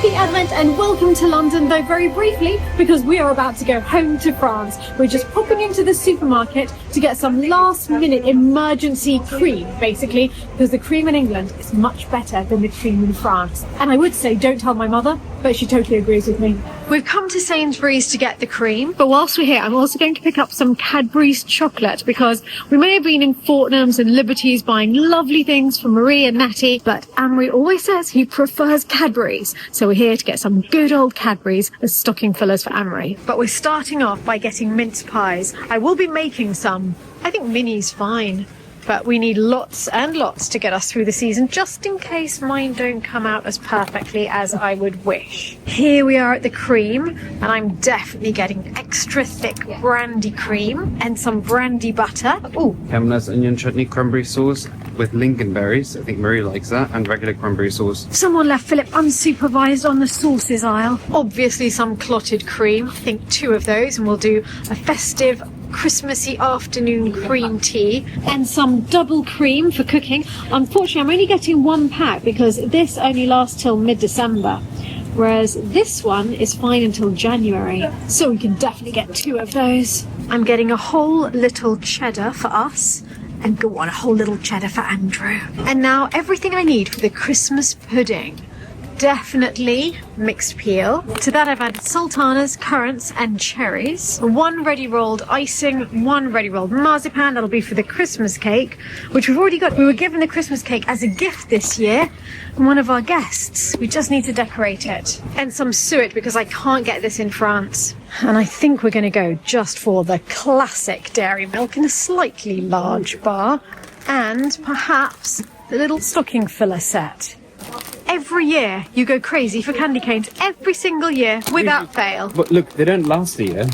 Happy Advent and welcome to London, though very briefly, because we are about to go home to France. We're just popping into the supermarket to get some last-minute emergency cream, basically, because the cream in England is much better than the cream in France. And I would say don't tell my mother, but she totally agrees with me. We've come to Sainsbury's to get the cream, but whilst we're here, I'm also going to pick up some Cadbury's chocolate, because we may have been in Fortnum's and Liberty's buying lovely things for Marie and Natty, but Amory always says he prefers Cadbury's. So we're here to get some good old Cadbury's as stocking fillers for Amory. But we're starting off by getting mince pies. I will be making some. I think Minnie's fine, but we need lots and lots to get us through the season, just in case mine don't come out as perfectly as I would wish. Here we are at the cream, and I'm definitely getting extra thick brandy cream and some brandy butter. Ooh. Caramelized onion chutney cranberry sauce with lingonberries. I think Marie likes that, and regular cranberry sauce. Someone left Philip unsupervised on the sauces aisle. Obviously some clotted cream. I think 2 of those, and we'll do a festive Christmassy afternoon cream tea and some double cream for cooking. Unfortunately, I'm only getting 1 pack because this only lasts till mid-December, whereas this one is fine until January, so we can definitely get 2 of those. I'm getting a whole little cheddar for us, and go on, a whole little cheddar for Andrew. And now everything I need for the Christmas pudding. Definitely mixed peel. To that I've added sultanas, currants and cherries. 1 ready rolled icing, 1 ready rolled marzipan. That'll be for the Christmas cake, which we've already got. We were given the Christmas cake as a gift this year from one of our guests. We just need to decorate it. And some suet, because I can't get this in France. And I think we're going to go just for the classic dairy milk in a slightly large bar, and perhaps the little stocking filler set. Every year you go crazy for candy canes, every single year without fail. But look, they don't last a year.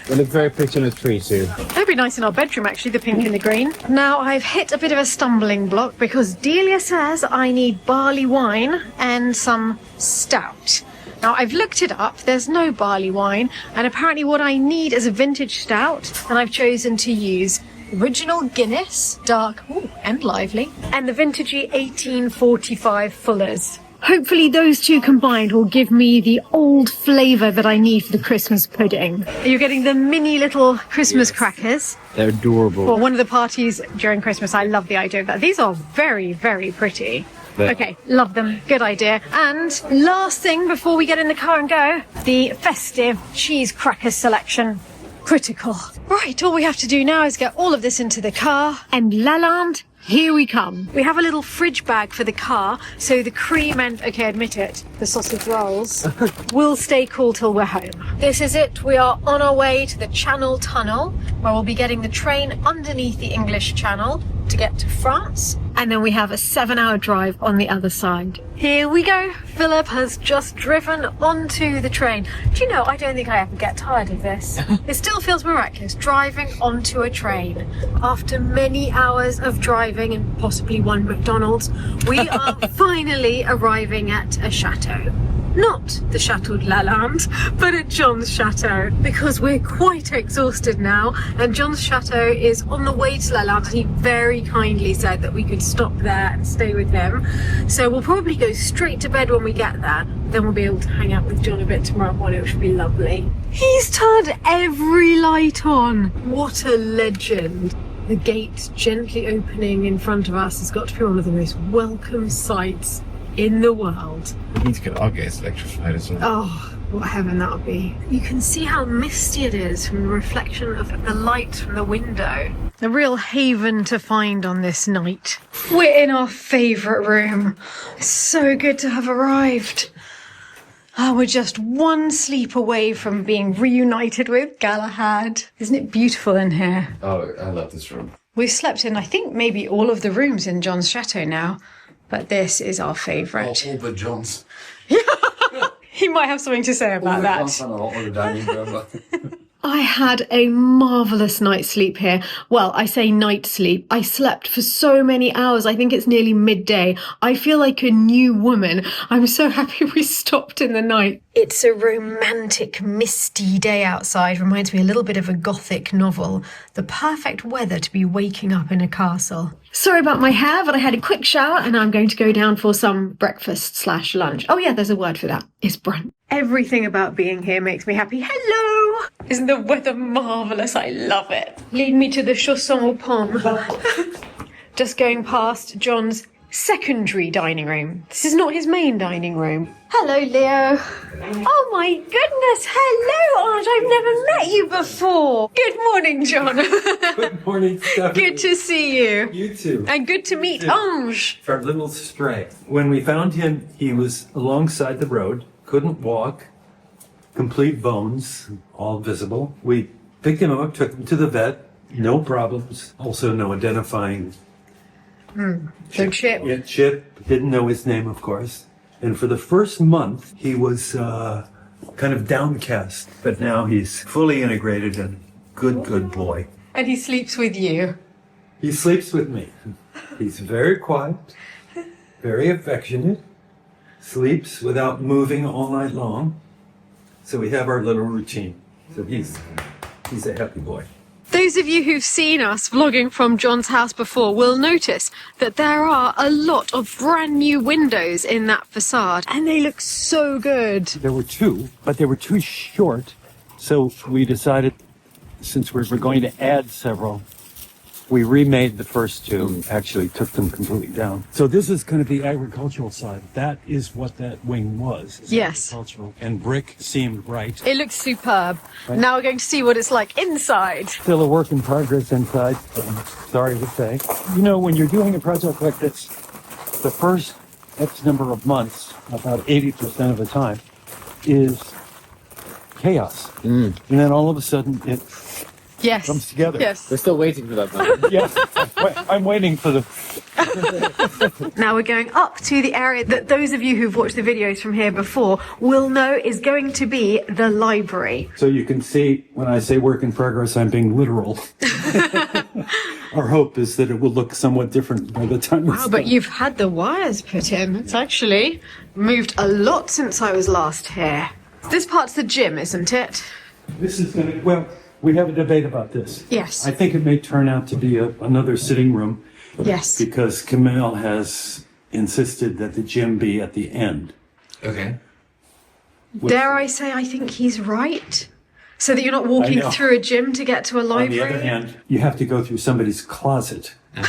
They look very pretty on a tree too. They'd be nice in our bedroom actually, the pink and the green. Now I've hit a bit of a stumbling block because Delia says I need barley wine and some stout. Now I've looked it up, there's no barley wine, and apparently what I need is a vintage stout, and I've chosen to use original Guinness, dark and lively, and the vintagey 1845 Fullers. Hopefully those 2 combined will give me the old flavour that I need for the Christmas pudding. You're getting the mini little Christmas crackers. They're adorable. For one of the parties during Christmas. I love the idea of that. These are very, very pretty. Okay, love them. Good idea. And last thing before we get in the car and go, the festive cheese crackers selection. Critical. Right, all we have to do now is get all of this into the car. And Lalande, here we come. We have a little fridge bag for the car, so the cream and, okay, admit it, the sausage rolls will stay cool till we're home. This is it. We are on our way to the Channel Tunnel, where we'll be getting the train underneath the English Channel to get to France. And then we have a 7-hour drive on the other side. Here we go. Philip has just driven onto the train. Do you know, I don't think I ever get tired of this. It still feels miraculous, driving onto a train. After many hours of driving and possibly 1 McDonald's, we are finally arriving at a chateau. Not the Chateau de Lalande, but at John's chateau, because we're quite exhausted now, and John's chateau is on the way to Lalande, and he very kindly said that we could stop there and stay with him. So we'll probably go straight to bed when we get there, then we'll be able to hang out with John a bit tomorrow morning, which will be lovely. He's turned every light on. What a legend. The gate gently opening in front of us has got to be one of the most welcome sights in the world. We need to get our gates electrified as well. Oh, what heaven that would be. You can see how misty it is from the reflection of the light from the window. A real haven to find on this night. We're in our favourite room. So good to have arrived. We're just 1 sleep away from being reunited with Galahad. Isn't it beautiful in here? Oh, I love this room. We've slept in, I think, maybe all of the rooms in John's chateau now. But this is our favourite. All but John's. He might have something to say about that. that. I had a marvellous night's sleep here. Well, I say night sleep. I slept for so many hours. I think it's nearly midday. I feel like a new woman. I'm so happy we stopped in the night. It's a romantic, misty day outside. Reminds me a little bit of a gothic novel. The perfect weather to be waking up in a castle. Sorry about my hair, but I had a quick shower and I'm going to go down for some breakfast/lunch. Oh yeah, there's a word for that. It's brunch. Everything about being here makes me happy. Hello! Isn't the weather marvellous? I love it. Lead me to the Chausson aux Pommes. Just going past John's secondary dining room. This is not his main dining room. Hello, Leo. Oh my goodness. Hello, Aunt. I've never met you before. Good morning, John. Good morning, Stephanie. Good to see you. You too. And good to meet Ange. Our little stray. When we found him, he was alongside the road, couldn't walk, complete bones, all visible. We picked him up, took him to the vet, no problems. Also no identifying. So Chip. Yeah, Chip, didn't know his name, of course. And for the first month, he was kind of downcast. But now he's fully integrated and good boy. And he sleeps with you. He sleeps with me. He's very quiet, very affectionate, sleeps without moving all night long. So we have our little routine. So he's a happy boy. Those of you who've seen us vlogging from John's house before will notice that there are a lot of brand new windows in that facade and they look so good. There were two, but they were too short. So we decided, since we're going to add several, we remade the first two, actually took them completely down. So this is kind of the agricultural side. That is what that wing was. Yes. Agricultural. And brick seemed right. It looks superb. Now we're going to see what it's like inside. Still a work in progress inside, sorry to say. You know, when you're doing a project like this, the first X number of months, about 80% of the time, is chaos. And then all of a sudden it Yes. comes together. Yes. We're still waiting for that moment. Yeah, I'm waiting for the... Now we're going up to the area that those of you who've watched the videos from here before will know is going to be the library. So you can see when I say work in progress, I'm being literal. Our hope is that it will look somewhat different by the time it's Wow, but done. you've had the wires put in. It's actually moved a lot since I was last here. This part's the gym, isn't it? This is going to... Well, we have a debate about this. Yes. I think it may turn out to be another sitting room. Yes. Because Camille has insisted that the gym be at the end. Okay. Dare I say I think he's right? So that you're not walking know. through a gym to get to a On library? the other hand, you have to go through somebody's closet. to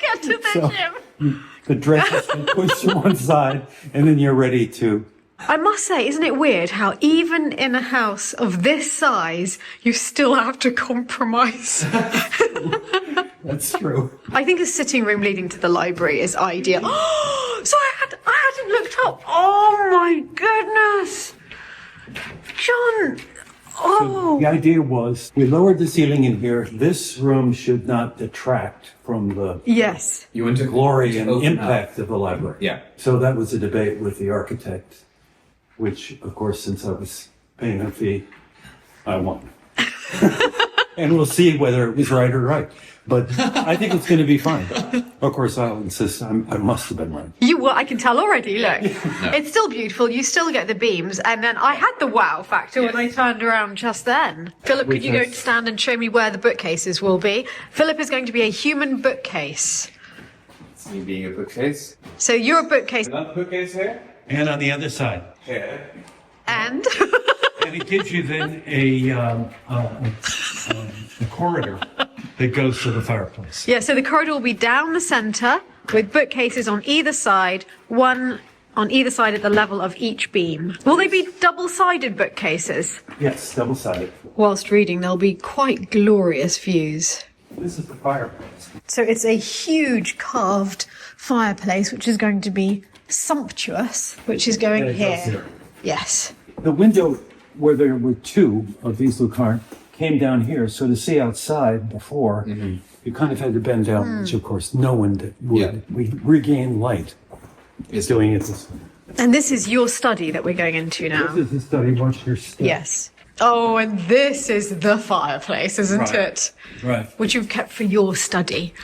get to the So- gym. The dress has been pushed to one side, and then you're ready to... I must say, isn't it weird how even in a house of this size, you still have to compromise? That's true. I think a sitting room leading to the library is ideal. So I hadn't looked up. Oh my goodness. John. Oh. The idea was, we lowered the ceiling in here. This room should not detract from the Yes. You want to glory and open impact of the library. Yeah. So that was a debate with the architect, which, of course, since I was paying a fee, I won. And we'll see whether it was right or right. But I think it's going to be fine. Of course, I'll insist I must have been right. I can tell already, look. It's still beautiful. You still get the beams. And then I had the wow factor when I turned around just then. Philip, could you go stand and show me where the bookcases will be? Philip is going to be a human bookcase. It's me being a bookcase. So you're a bookcase. Another bookcase here? And on the other side. Here. And? And it gives you then a corridor that goes to the fireplace. Yeah, so the corridor will be down the centre with bookcases on either side, one on either side at the level of each beam. Will they be double-sided bookcases? Yes, double-sided. Whilst reading, there'll be quite glorious views. This is the fireplace. So it's a huge carved fireplace, which is going to be sumptuous, which is going And it goes here. there. Yes. The window where there were two of these Lucarnes came down here, so to see outside before, you kind of had to bend down, which of course no one would. Yeah. We regain light doing it this way. And this is your study that we're going into now. This is the study, watch your step. Yes. Oh, and this is the fireplace, isn't Right. it? Right. Which you've kept for your study.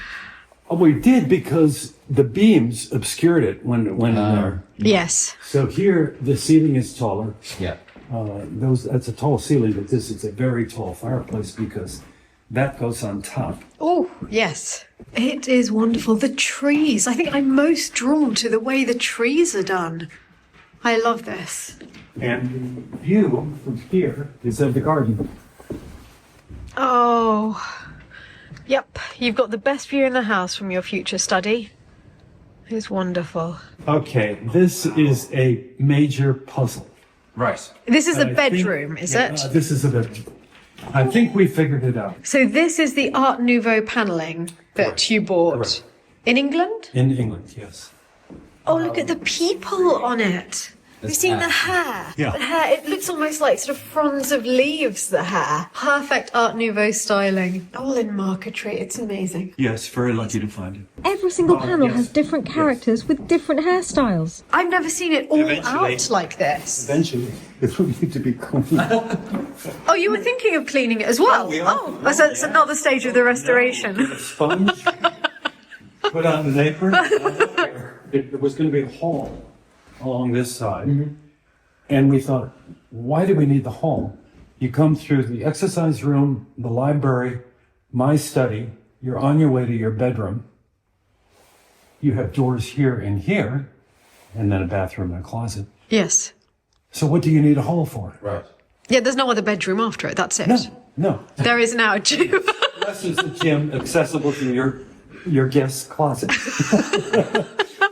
Oh, we did because the beams obscured it when there. Yes. So here, the ceiling is taller. Yeah. That's a tall ceiling, but this is a very tall fireplace because that goes on top. Oh, yes. It is wonderful. The trees. I think I'm most drawn to the way the trees are done. I love this. And the view from here is of the garden. Oh, yep. You've got the best view in the house from your future study. It's wonderful. Okay, this is a major puzzle. Right. This is a I think- bedroom, is yeah, it? This is a bedroom. I think we figured it out. So this is the Art Nouveau paneling that Correct. you bought Correct. in England? In England, yes. Oh, look at the people on it. You've seen the hair. Yeah. The hair, it looks almost like sort of fronds of leaves, the hair. Perfect Art Nouveau styling. All in marquetry. It's amazing. Yes, very lucky to find it. Every single panel yes. has different characters with different hairstyles. I've never seen it all Eventually. out like this. Eventually, it will need to be cleaned. Oh, you were thinking of cleaning it as well? we are. Oh, so it's another stage of the restoration. Get a sponge, put on an apron. There was going to be a hall along this side. And we thought, why do we need the hall? You come through the exercise room, the library, my study, you're on your way to your bedroom. You have doors here and here, and then a bathroom and a closet. Yes. So what do you need a hall for? Right. Yeah, there's no other bedroom after it. That's it. No. There is now a gym. This is the gym accessible to your guest's closet.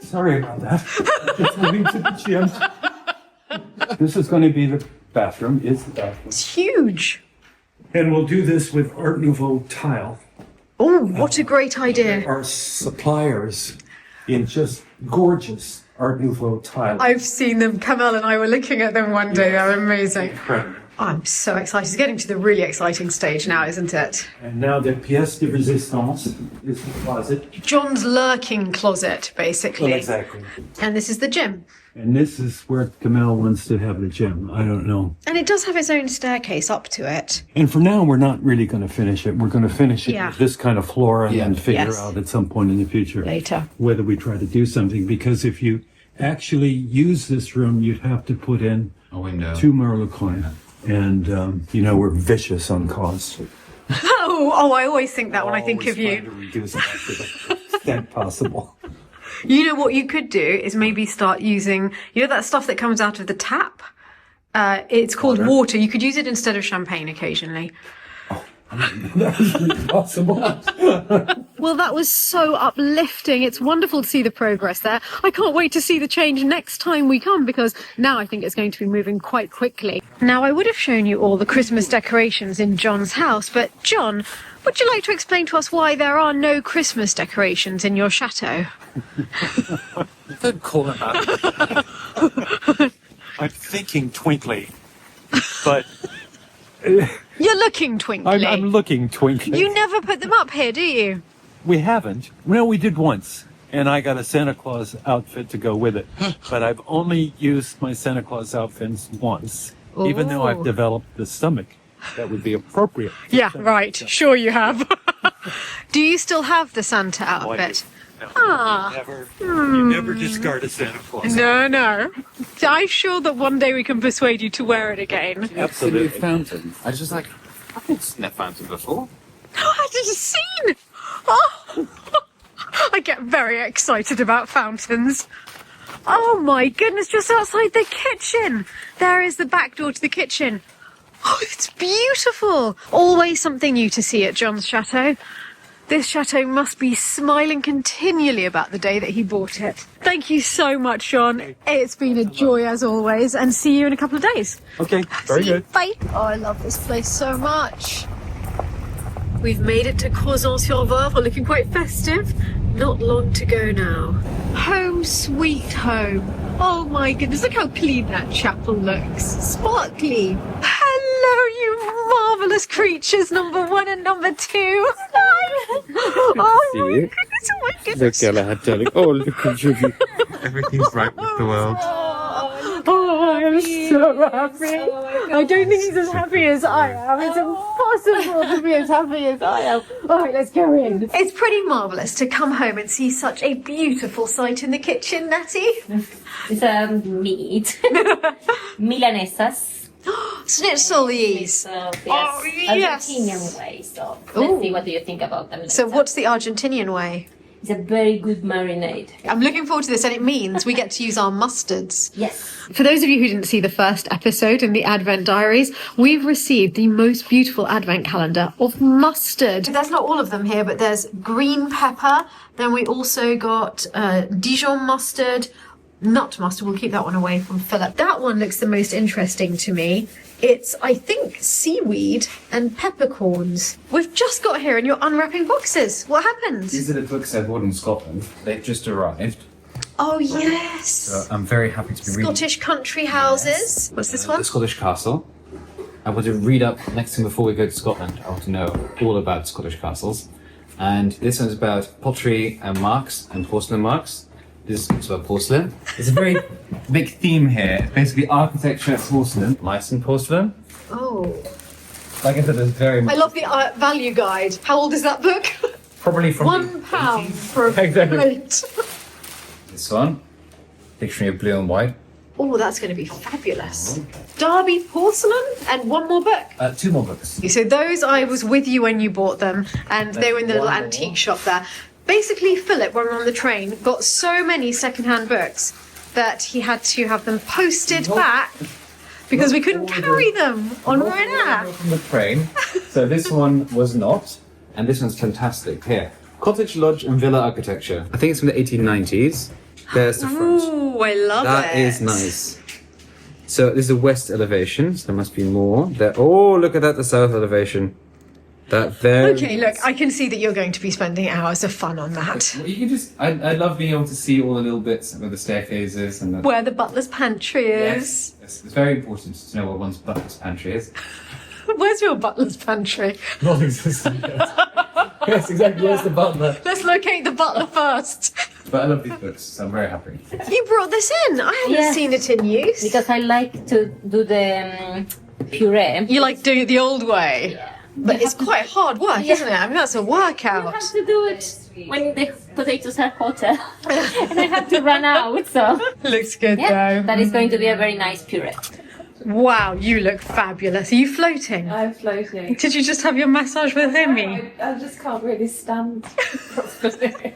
Sorry about that. Just moving to the gym. This is going to be the bathroom. Is the bathroom. It's huge. And we'll do this with Art Nouveau tile. Oh, what a great idea. Our suppliers in just gorgeous Art Nouveau tile. I've seen them. Kamal and I were looking at them one day. They're amazing. Incredible. I'm so excited. It's getting to the really exciting stage now, isn't it? And now the pièce de résistance is the closet. John's lurking closet, basically. Well, exactly. And this is the gym. And this is where Kamel wants to have the gym. I don't know. And it does have its own staircase up to it. And for now, we're not really going to finish it. We're going to finish it Yeah. with this kind of floor and then figure Yes. out at some point in the future Later. whether we try to do something. Because if you actually use this room, you'd have to put in A window. 2 Merlecoin. And, we're vicious on cost. Oh, I always think that when I think Always of you. trying to reduce it to the extent possible. You know what you could do is maybe start using, that stuff that comes out of the tap? It's called water. You could use it instead of champagne occasionally. That is really possible. Well, that was so uplifting. It's wonderful to see the progress there. I can't wait to see the change next time we come, because now I think it's going to be moving quite quickly. Now, I would have shown you all the Christmas decorations in John's house, but John, would you like to explain to us why there are no Christmas decorations in your chateau? Don't call it that. I'm thinking twinkly, but You're looking twinkly. I'm looking twinkly. You never put them up here, do you? We haven't. Well, we did once, and I got a Santa Claus outfit to go with it. But I've only used my Santa Claus outfits once, even though I've Ooh. developed the stomach that would be appropriate. Yeah, right. Sure you have. Do you still have the Santa outfit? Ah. You never discard a Santa Claus. No. I'm sure that one day we can persuade you to wear it again. Absolutely. Fountain. I just I've seen that fountain before. I did a scene. Oh. I get very excited about fountains. Oh my goodness, just outside the kitchen. There is the back door to the kitchen. Oh, it's beautiful. Always something new to see at John's chateau. This chateau must be smiling continually about the day that he bought it. Thank you so much, John. It's been a joy as always, and see you in a couple of days. Okay, very See you. good. Bye. Oh, I love this place so much. We've made it to Croissant-sur-Veuve. We're looking quite festive. Not long to go now. Home sweet home. Oh my goodness, look how clean that chapel looks. Sparkly. Hello, you marvellous creatures, number 1 and number 2. Oh my see you. goodness, oh my goodness. Ella, darling. Oh, look at you. Everything's right with the world. Oh, I am so happy. I don't think he's as happy as I am. It's impossible to be as happy as I am. All right, let's go in. It's pretty marvellous to come home and see such a beautiful sight in the kitchen, Natty. It's meat. Milanesas. schnitzelies. Oh, yes. Argentinian way. So let's see what do you think about them. So what's the Argentinian way? It's a very good marinade. I'm looking forward to this, and it means we get to use our mustards. Yes. For those of you who didn't see the first episode in the Advent Diaries, we've received the most beautiful Advent calendar of mustard. There's not all of them here, but there's green pepper. Then we also got Dijon mustard, nut mustard. We'll keep that one away from Philip. That one looks the most interesting to me. It's, I think, seaweed and peppercorns. We've just got here and you're unwrapping boxes. What happened? These are the books I bought in Scotland. They've just arrived. Oh, yes. So I'm very happy to be reading. Scottish country houses. What's this one? The Scottish Castle. I want to read up next time before we go to Scotland. I want to know all about Scottish castles. And this one's about pottery and marks and porcelain marks. This is also about porcelain. There's a very big theme here. Basically architecture, porcelain, mice and porcelain. Oh. Like I said, there's very much. I love the value guide. How old is that book? Probably from £1 for a Exactly. plate. This one. Dictionary of Blue and White. Oh, that's going to be fabulous. Derby porcelain and one more book. 2 more books. So those, I was with you when you bought them, and they were in the little antique shop there. Basically, Philip, when we were on the train, got so many second-hand books that he had to have them posted back because we couldn't carry them on Ryanair. From the train. So this one was not, and this one's fantastic. Here, cottage, lodge, and villa architecture. I think it's from the 1890s. There's the front. Ooh, I love it. That is nice. So this is the west elevation. So there must be more. There. Oh, look at that, the south elevation. That there. Okay, look, I can see that you're going to be spending hours of fun on that. You can just. I love being able to see all the little bits where the staircases and the. Where the butler's pantry is. Yes, it's very important to know where one's butler's pantry is. Where's your butler's pantry? Not existent yet. Yes, exactly. Where's the butler? Let's locate the butler first. But I love these books, so I'm very happy. You brought this in. I haven't Yes. seen it in use. Because I like to do the puree. You like doing it the old way. Yeah. But it's quite hard work, Yeah. isn't it? I mean, that's a You workout. have to do it when the potatoes are hotter. And I have to run out, so... Looks good, Yeah, that is going to be a very nice puree. Wow, you look fabulous. Are you floating? I'm floating. Did you just have your massage with Hemi? I just can't really stand properly.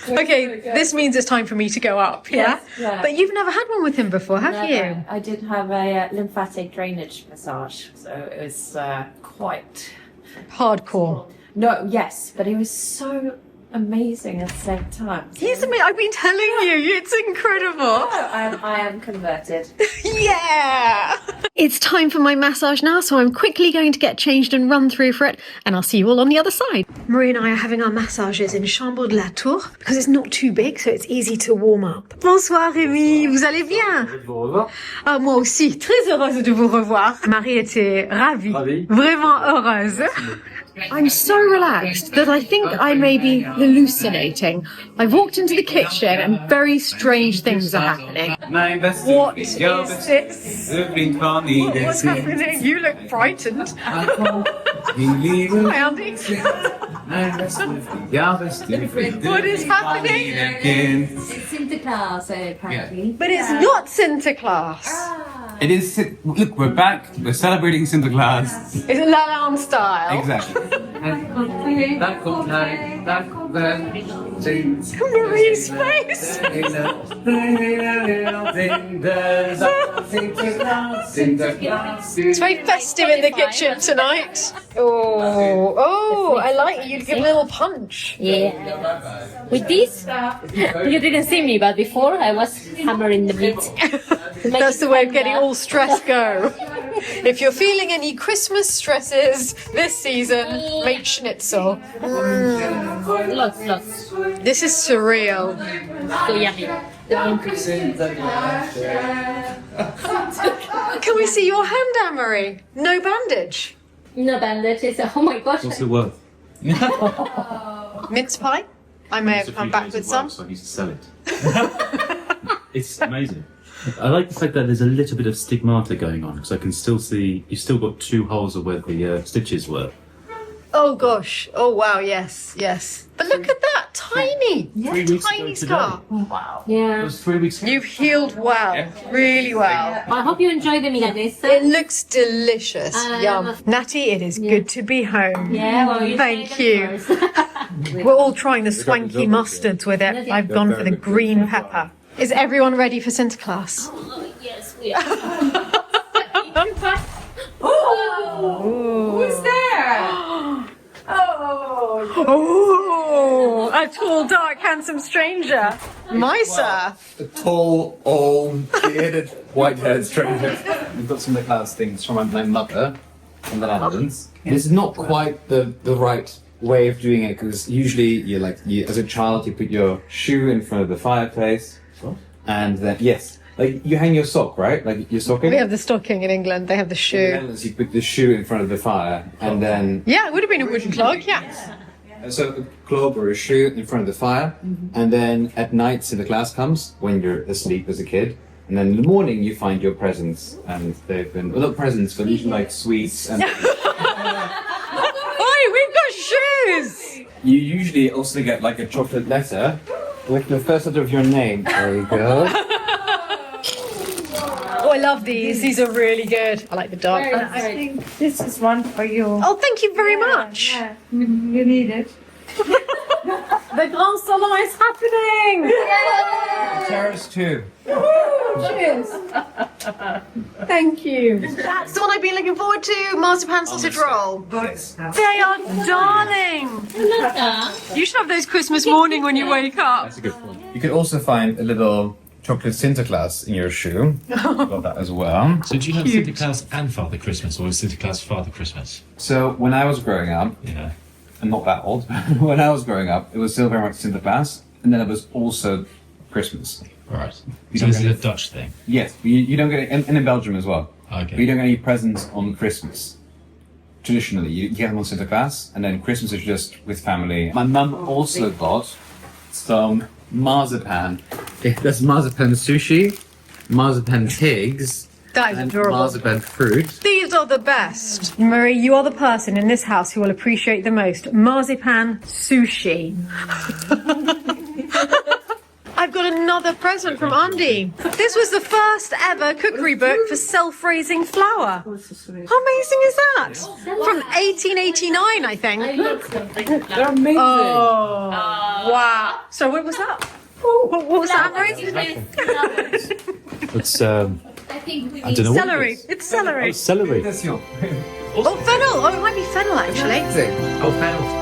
Okay, this means it's time for me to go up, yeah? Yes, yeah. But you've never had one with him before, have you? Never. I did have a lymphatic drainage massage, so it was quite... Hardcore. No, yes, but it was so amazing at the same time. He's amazing. I've been telling you, it's incredible. I am converted. Yeah! It's time for my massage now, so I'm quickly going to get changed and run through for it, and I'll see you all on the other side. Marie and I are having our massages in Chambre de la Tour, because it's not too big, so it's easy to warm up. Bonsoir Rémi, vous allez bien? Ah, moi aussi, très heureuse de vous revoir. Marie était ravie, vraiment heureuse. I'm so relaxed that I think I may be hallucinating. I walked into the kitchen and very strange things are happening. What is this? What's happening? You look frightened. Hi, Andy. What is happening? It's Sinterklaas, apparently. But it's not Sinterklaas. It is. Look, we're back. We're celebrating Sinterklaas. It's Lalande style. Exactly. Marie's face. It's very festive in the kitchen tonight. Oh, I like it. You give a little punch. Yeah. With this, you didn't see me, but before I was hammering the meat. That's the way of getting all stress go. If you're feeling any Christmas stresses this season, make schnitzel. Lots. This is surreal. So yummy. Can we see your hand, Anne-Marie? No bandage. No bandage. It's oh my gosh. What's it worth? Mince pie? I may have come back with some. So I need to sell it. It's amazing. I like the fact that there's a little bit of stigmata going on, because I can still see you've still got 2 holes of where the stitches were. Oh gosh. Oh wow, yes. But look at that. tiny. 3 weeks Tiny ago scar. Wow. It Yeah. was 3 weeks ago. You've healed well. Really well. I hope you enjoy the milanesa. It looks delicious. Um, Yum. Natty, it is good to be home. Yeah, well, you Thank try you. them first. We're all trying the swanky mustards with it. I've gone for the green pepper. Is everyone ready for Sinterklaas? Yes, we are. Who's there? Oh, a tall, dark, handsome stranger. Misa. A tall, old, bearded, white-haired stranger. We've got some of the class things from my mother from the Netherlands. This is not quite the right way of doing it because usually as a child you put your shoe in front of the fireplace, and then like you hang your sock, right? Like your stocking. We have the stocking in England. They have the In the shoe. Netherlands, you put the shoe in front of the fire, and then Yeah, it would have been a wooden clog. Yeah. so a clog or a shoe in front of the fire, and then at night Sinterklaas comes when you're asleep as a kid, and then in the morning you find your presents, and they've been not presents, but usually like sweets and. Oi, we've got shoes. You usually also get like a chocolate letter with the first letter of your name. There you go. Oh, I love these. These are really good. I like the dark. I think this is one for you. Oh, thank you very much. Yeah, you need it. The Grand Salon is happening. Terrace too. Cheers. Thank you. That's the one I've been looking forward to. Marzipan sausage roll. They are darling. You should have those Christmas morning when you wake up. That's a good point. You could also find a little chocolate Sinterklaas in your shoe. Got that as well. So do you have Sinterklaas and Father Christmas, or is Sinterklaas Father Christmas? So when I was growing up, Yeah. I'm not that old, when I was growing up, it was still very much Sinterklaas, and then it was also Christmas. Right. You So don't is it get a Dutch thing? Yes, you don't get it, and in Belgium as well. Okay. But you don't get any presents on Christmas. Traditionally, you get them on Sinterklaas, and then Christmas is just with family. My mum also got some marzipan. There's marzipan sushi, marzipan pigs, That is and adorable. marzipan fruit. These are the best. Marie, you are the person in this house who will appreciate the most marzipan sushi. I've got another present from Andy. This was the first ever cookery book for self-raising flour. How amazing is that? From 1889, I think. They're amazing. Oh, wow. So what was that? What was that, Marie? It's I don't know Celery. what it is. It's celery. Oh, celery. That's your Oh, fennel. Oh, it might be fennel, actually. Oh, fennel.